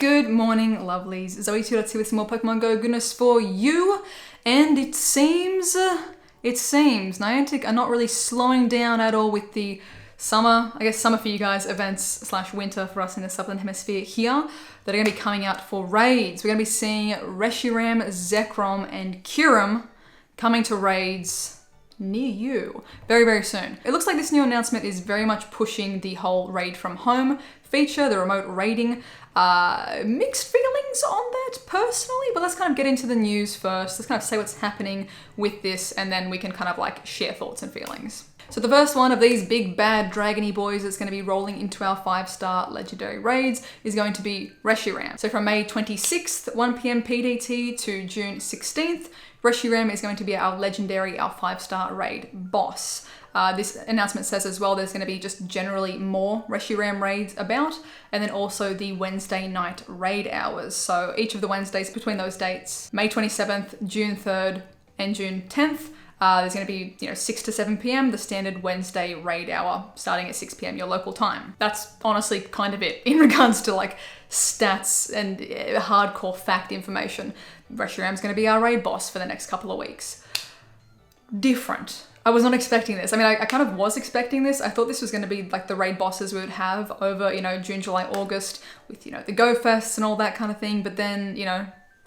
Good morning, lovelies. Zoe here with some more Pokemon GO goodness for you. And it seems Niantic are not really slowing down at all with the summer, I guess summer for you guys, events slash winter for us in the Southern Hemisphere here, that are going to be coming out for raids. We're going to be seeing Reshiram, Zekrom, and Kyurem coming to raids near you very, very soon. It looks like this new announcement is very much pushing the whole raid from home feature, the remote raiding. Mixed feelings on that personally, but let's kind of get into the news first. Let's kind of say what's happening with this, and then we can kind of like share thoughts and feelings. So the first one of these big bad dragony boys that's going to be rolling into our 5-star legendary raids is going to be Reshiram. So from May 26th, 1 PM PDT to June 16th, Reshiram is going to be our legendary, our 5-star raid boss. This announcement says as well there's going to be just generally more Reshiram raids about, and then also the Wednesday night raid hours. So each of the Wednesdays between those dates, May 27th, June 3rd, and June 10th, there's going to be 6 to 7 PM, the standard Wednesday raid hour starting at 6 PM your local time. That's honestly kind of it in regards to like stats and hardcore fact information. Reshiram's going to be our raid boss for the next couple of weeks. Different. I was not expecting this. I mean, I kind of was expecting this. I thought this was going to be like the raid bosses we would have over, June, July, August with, the Go Fests and all that kind of thing. But then,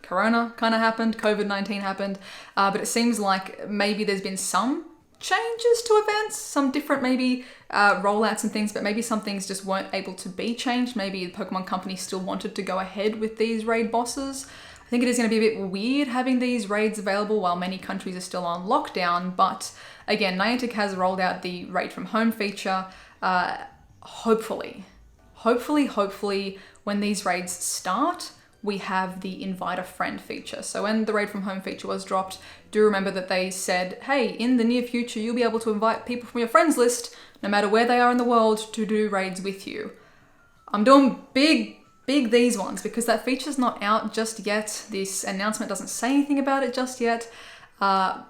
Corona kind of happened, COVID-19 happened. But it seems like maybe there's been some changes to events, some different maybe rollouts and things, but maybe some things just weren't able to be changed. Maybe the Pokemon Company still wanted to go ahead with these raid bosses. I think it is going to be a bit weird having these raids available while many countries are still on lockdown, but again, Niantic has rolled out the raid from home feature. Hopefully, when these raids start, we have the invite a friend feature. So when the raid from home feature was dropped, do remember that they said, hey, in the near future, you'll be able to invite people from your friends list, no matter where they are in the world, to do raids with you. I'm doing big these ones because that feature's not out just yet. This announcement doesn't say anything about it just yet. But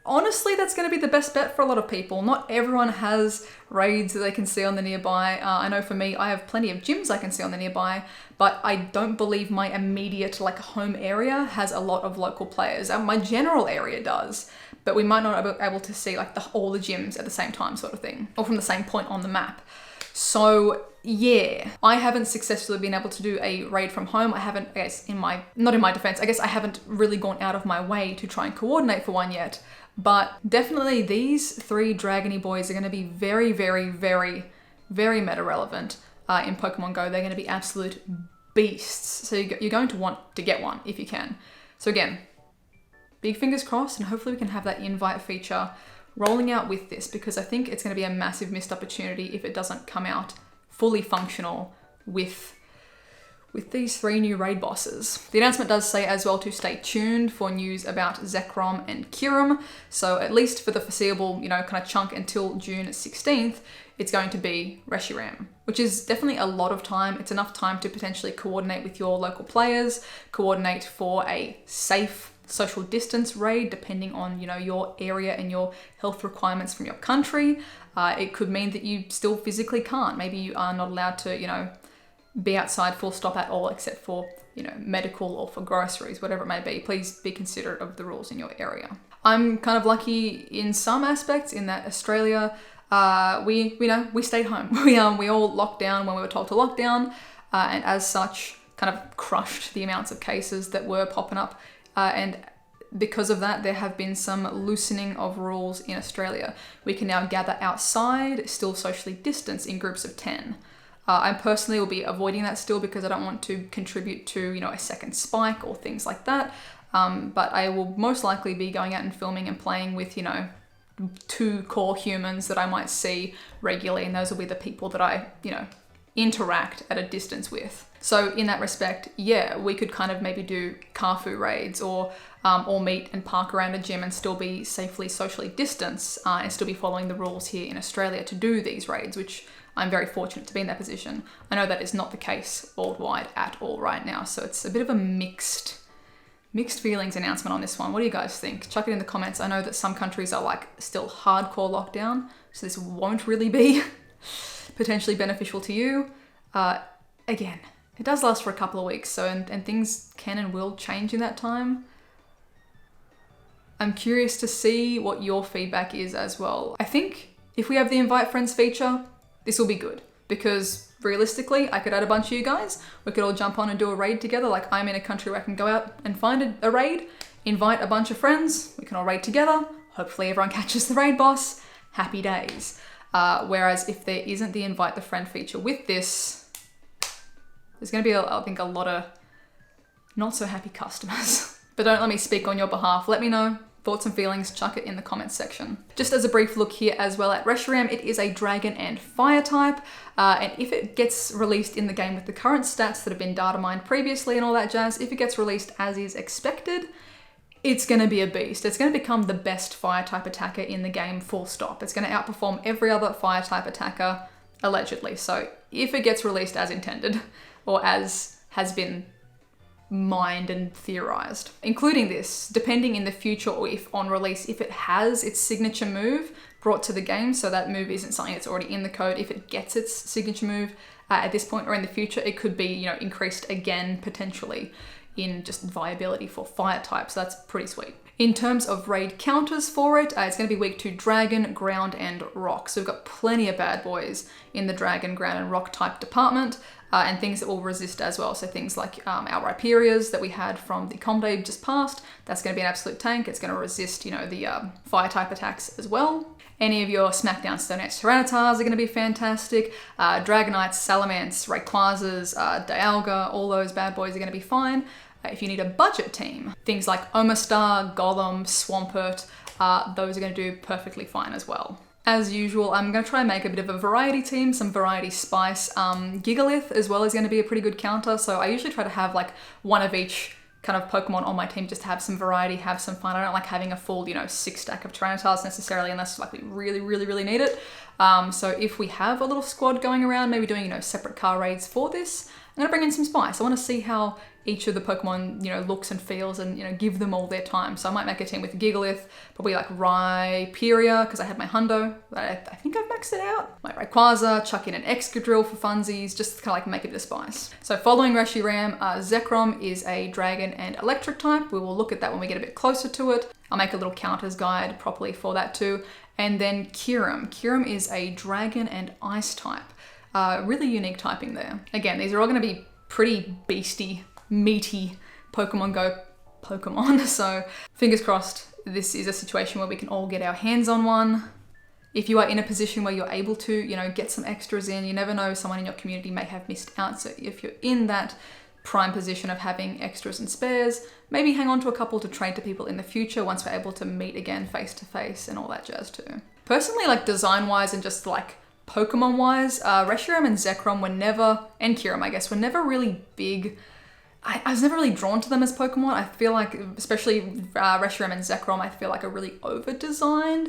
honestly, that's going to be the best bet for a lot of people. Not everyone has raids that they can see on the nearby. I know for me, I have plenty of gyms I can see on the nearby, but I don't believe my immediate home area has a lot of local players. My general area does, but we might not be able to see all the gyms at the same time sort of thing, or from the same point on the map. So yeah, I haven't successfully been able to do a raid from home. I haven't, I guess, not in my defense, I guess I haven't really gone out of my way to try and coordinate for one yet. But definitely these 3 dragony boys are going to be very, very, very, very meta relevant in Pokemon Go. They're going to be absolute beasts. So you're going to want to get one if you can. So again, big fingers crossed, and hopefully we can have that invite feature rolling out with this, because I think it's going to be a massive missed opportunity if it doesn't come out fully functional with these 3 new raid bosses. The announcement does say as well to stay tuned for news about Zekrom and Kyurem. So at least for the foreseeable, kind of chunk until June 16th, it's going to be Reshiram, which is definitely a lot of time. It's enough time to potentially coordinate with your local players, coordinate for a safe social distance raid depending on your area and your health requirements from your country. It could mean that you still physically can't. Maybe you are not allowed to be outside full stop at all, except for medical or for groceries, whatever it may be. Please be considerate of the rules in your area. I'm kind of lucky in some aspects in that Australia, we stayed home. We all locked down when we were told to lock down, and as such kind of crushed the amounts of cases that were popping up. And because of that, there have been some loosening of rules in Australia. We can now gather outside, still socially distance in groups of 10. I personally will be avoiding that still because I don't want to contribute to, a second spike or things like that. But I will most likely be going out and filming and playing with, 2 core humans that I might see regularly. And those will be the people that I, interact at a distance with. So in that respect, yeah, we could kind of maybe do Carfu raids or meet and park around a gym and still be safely socially distanced and still be following the rules here in Australia to do these raids, which I'm very fortunate to be in that position. I know that is not the case worldwide at all right now. So it's a bit of a mixed feelings announcement on this one. What do you guys think? Chuck it in the comments. I know that some countries are still hardcore lockdown, so this won't really be potentially beneficial to you. Again, It does last for a couple of weeks, so and things can and will change in that time. I'm curious to see what your feedback is as well. I think if we have the invite friends feature, this will be good because realistically, I could add a bunch of you guys. We could all jump on and do a raid together. Like I'm in a country where I can go out and find a raid, invite a bunch of friends. We can all raid together. Hopefully everyone catches the raid boss. Happy days. Whereas if there isn't the invite the friend feature with this, there's going to be, I think, a lot of not so happy customers. But don't let me speak on your behalf. Let me know thoughts and feelings, chuck it in the comments section. Just as a brief look here as well at Reshiram, it is a dragon and fire type. And if it gets released in the game with the current stats that have been data mined previously and all that jazz, if it gets released as is expected, it's going to be a beast. It's going to become the best fire type attacker in the game, full stop. It's going to outperform every other fire type attacker, allegedly. So if it gets released as intended, or as has been mined and theorized, including this, depending in the future or if on release, if it has its signature move brought to the game, so that move isn't something that's already in the code, if it gets its signature move at this point or in the future, it could be, you know, increased again potentially in just viability for fire types. So that's pretty sweet. In terms of raid counters for it, it's going to be weak to dragon, ground, and rock. So we've got plenty of bad boys in the dragon, ground, and rock type department, and things that will resist as well. So things like our Rhyperias that we had from the com day just passed, that's going to be an absolute tank. It's going to resist, you know, the fire type attacks as well. Any of your Smackdown Stone Edge Tyrannitars are going to be fantastic. Dragonites, Salamence, Rayquazas, Dialga, all those bad boys are going to be fine. If you need a budget team, things like Omastar, Golem, Swampert, those are going to do perfectly fine as well. As usual, I'm going to try and make a bit of a variety team, some variety spice. Gigalith as well is going to be a pretty good counter, so I usually try to have like one of each kind of Pokemon on my team just to have some variety, have some fun. I don't like having a full, you know, 6 stack of Tyrannitars necessarily unless like we really need it. So if we have a little squad going around, maybe doing, you know, separate car raids for this, I'm going to bring in some spice. I want to see how each of the Pokemon, you know, looks and feels and, you know, give them all their time. So I might make a team with Gigalith, probably like Rhyperia, because I had my Hundo. I think I've maxed it out. My Rayquaza, chuck in an Excadrill for funsies, just kind of like make it a spice. So following Reshiram, Zekrom is a dragon and electric type. We will look at that when we get a bit closer to it. I'll make a little counters guide properly for that too. And then Kyurem. Kyurem is a dragon and ice type. Really unique typing there. Again, these are all going to be pretty beastie, meaty Pokemon GO Pokemon. So fingers crossed, this is a situation where we can all get our hands on one. If you are in a position where you're able to, you know, get some extras in, you never know, someone in your community may have missed out. So if you're in that prime position of having extras and spares, maybe hang on to a couple to trade to people in the future once we're able to meet again face to face and all that jazz too. Personally, like design wise and just like Pokemon wise, Reshiram and Zekrom were never, and Kyurem I guess, were never really big. I was never really drawn to them as Pokemon. I feel like, especially Reshiram and Zekrom, I feel like are really over-designed.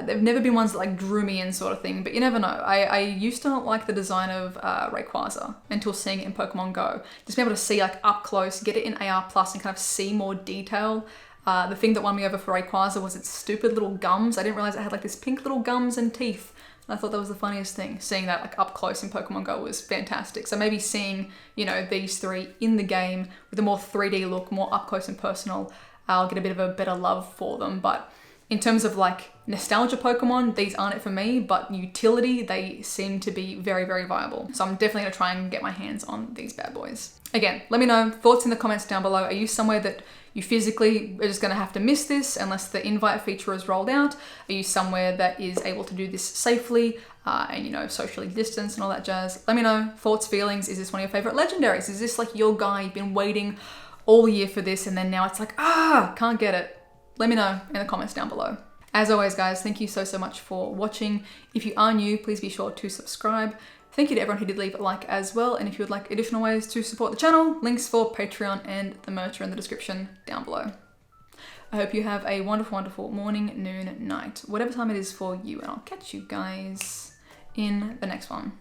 They've never been ones that like drew me in sort of thing, but you never know. I used to not like the design of Rayquaza until seeing it in Pokemon GO. Just be able to see like up close, get it in AR Plus and kind of see more detail. The thing that won me over for Rayquaza was its stupid little gums. I didn't realize it had like this pink little gums and teeth. I thought that was the funniest thing. Seeing that like up close in Pokemon GO was fantastic. So maybe seeing, you know, these three in the game with a more 3D look, more up close and personal, I'll get a bit of a better love for them. But in terms of like nostalgia Pokemon, these aren't it for me, but utility, they seem to be very, very viable. So I'm definitely gonna try and get my hands on these bad boys. Again, let me know, thoughts in the comments down below. Are you somewhere that you physically are just gonna have to miss this unless the invite feature is rolled out? Are you somewhere that is able to do this safely and, you know, socially distanced and all that jazz? Let me know, thoughts, feelings. Is this one of your favorite legendaries? Is this like your guy, you've been waiting all year for this and then now it's like, can't get it? Let me know in the comments down below. As always, guys, thank you so much for watching. If you are new, please be sure to subscribe. Thank you to everyone who did leave a like as well. And if you would like additional ways to support the channel, links for Patreon and the merch are in the description down below. I hope you have a wonderful, wonderful morning, noon, night, whatever time it is for you. And I'll catch you guys in the next one.